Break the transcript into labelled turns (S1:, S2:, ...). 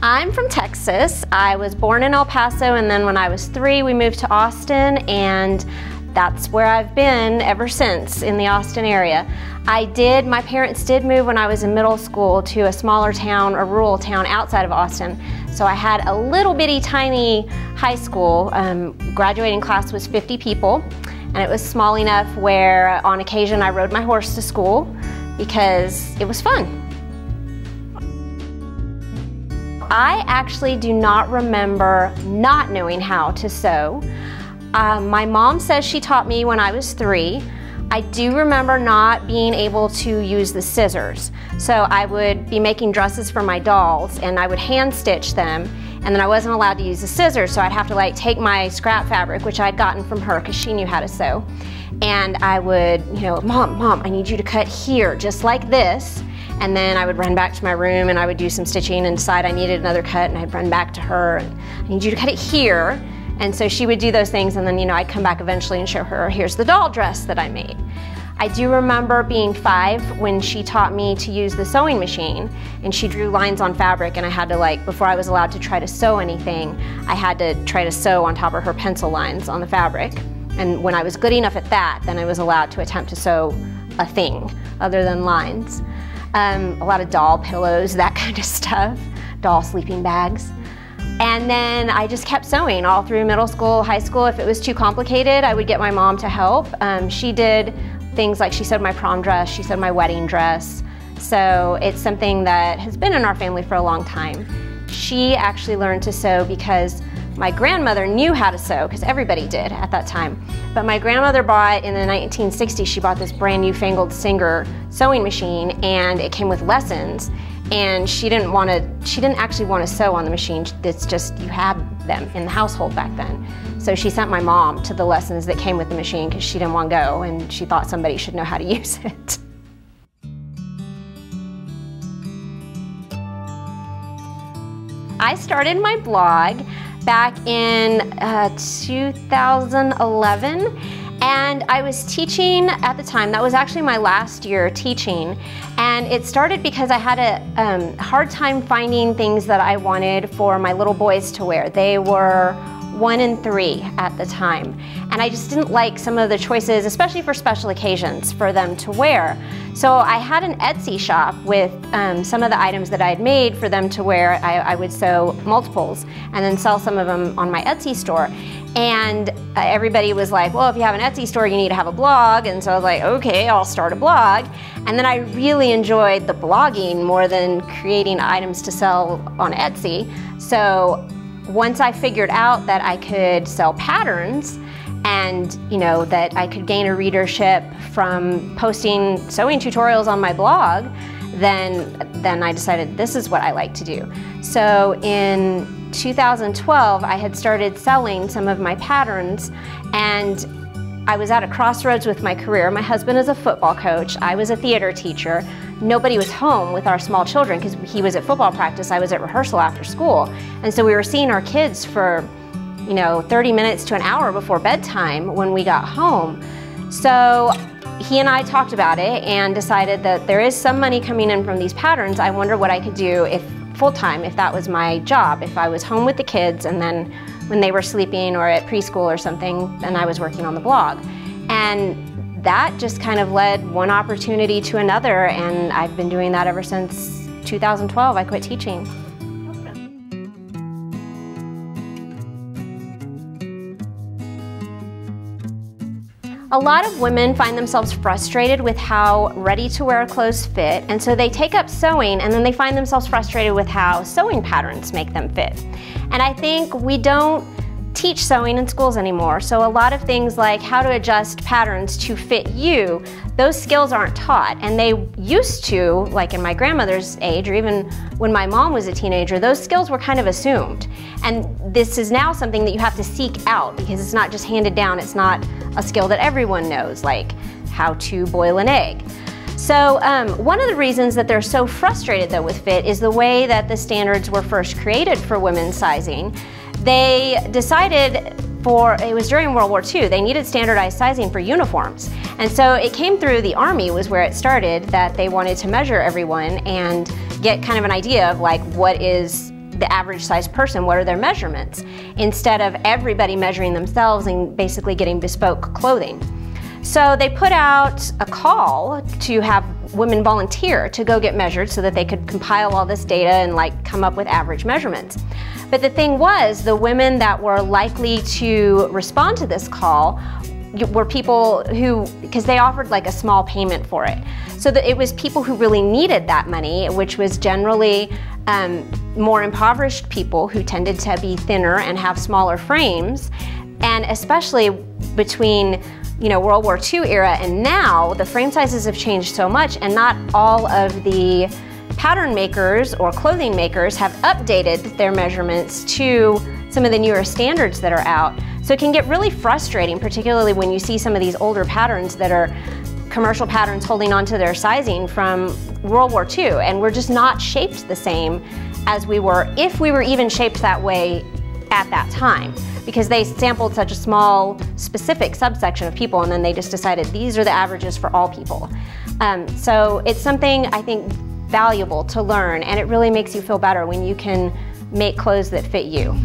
S1: I'm from Texas. I was born in El Paso, and then when I was 3, we moved to Austin, and that's where I've been ever since, in the Austin area. My parents did move when I was in middle school to a smaller town, a rural town outside of Austin. So I had a little bitty tiny high school. Graduating class was 50 people, and it was small enough where on occasion I rode my horse to school because it was fun. I actually do not remember not knowing how to sew. My mom says she taught me when I was 3. I do remember not being able to use the scissors. So I would be making dresses for my dolls and I would hand stitch them, and then I wasn't allowed to use the scissors, so I'd have to like take my scrap fabric, which I'd gotten from her because she knew how to sew, and I would, Mom, I need you to cut here just like this. And then I would run back to my room and I would do some stitching and decide I needed another cut, and I'd run back to her and I need you to cut it here. And so she would do those things, and then I'd come back eventually and show her, here's the doll dress that I made. I do remember being 5 when she taught me to use the sewing machine, and she drew lines on fabric, and I had to before I was allowed to try to sew anything, I had to try to sew on top of her pencil lines on the fabric. And when I was good enough at that, then I was allowed to attempt to sew a thing other than lines. A lot of doll pillows, that kind of stuff, doll sleeping bags. And then I just kept sewing all through middle school, high school. If it was too complicated, I would get my mom to help. She did things like she sewed my prom dress, she sewed my wedding dress. So it's something that has been in our family for a long time. She actually learned to sew because my grandmother knew how to sew, because everybody did at that time. But my grandmother bought, in the 1960s, she bought this brand new fangled Singer sewing machine, and it came with lessons. And she didn't actually want to sew on the machine. It's just, you had them in the household back then. So she sent my mom to the lessons that came with the machine because she didn't want to go, and she thought somebody should know how to use it. I started my blog back in 2011, and I was teaching at the time. That was actually my last year teaching, and it started because I had a hard time finding things that I wanted for my little boys to wear. They were 1 and 3 at the time, and I just didn't like some of the choices, especially for special occasions, for them to wear. So I had an Etsy shop with some of the items that I had made for them to wear. I would sew multiples and then sell some of them on my Etsy store. And everybody was like, well, if you have an Etsy store, you need to have a blog. And so I was like, okay, I'll start a blog. And then I really enjoyed the blogging more than creating items to sell on Etsy. So once I figured out that I could sell patterns, and that I could gain a readership from posting sewing tutorials on my blog, then I decided this is what I like to do. So in 2012, I had started selling some of my patterns, and I was at a crossroads with my career. My husband is a football coach. I was a theater teacher. Nobody was home with our small children because he was at football practice. I was at rehearsal after school. And so we were seeing our kids for 30 minutes to an hour before bedtime when we got home. So he and I talked about it and decided that there is some money coming in from these patterns. I wonder what I could do if full-time, if that was my job, if I was home with the kids and then when they were sleeping or at preschool or something, then I was working on the blog. And that just kind of led one opportunity to another, and I've been doing that ever since 2012. I quit teaching. A lot of women find themselves frustrated with how ready-to-wear clothes fit, and so they take up sewing, and then they find themselves frustrated with how sewing patterns make them fit. And I think we don't teach sewing in schools anymore, so a lot of things like how to adjust patterns to fit you, those skills aren't taught. And they used to, like in my grandmother's age, or even when my mom was a teenager, those skills were kind of assumed. And this is now something that you have to seek out because it's not just handed down. It's not a skill that everyone knows, like how to boil an egg. So one of the reasons that they're so frustrated though with fit is the way that the standards were first created for women's sizing. They decided it was during World War II, they needed standardized sizing for uniforms. And so it came through the Army was where it started, that they wanted to measure everyone and get kind of an idea of like what is the average size person, what are their measurements, instead of everybody measuring themselves and basically getting bespoke clothing. So they put out a call to have women volunteer to go get measured so that they could compile all this data and like come up with average measurements. But the thing was, the women that were likely to respond to this call were people who, because they offered like a small payment for it. So that it was people who really needed that money, which was generally more impoverished people who tended to be thinner and have smaller frames. And especially between World War II era and now, the frame sizes have changed so much, and not all of the pattern makers or clothing makers have updated their measurements to some of the newer standards that are out. So it can get really frustrating, particularly when you see some of these older patterns that are commercial patterns holding on to their sizing from World War II, and we're just not shaped the same as we were, if we were even shaped that way at that time, because they sampled such a small, specific subsection of people, and then they just decided these are the averages for all people. So it's something I think valuable to learn, and it really makes you feel better when you can make clothes that fit you.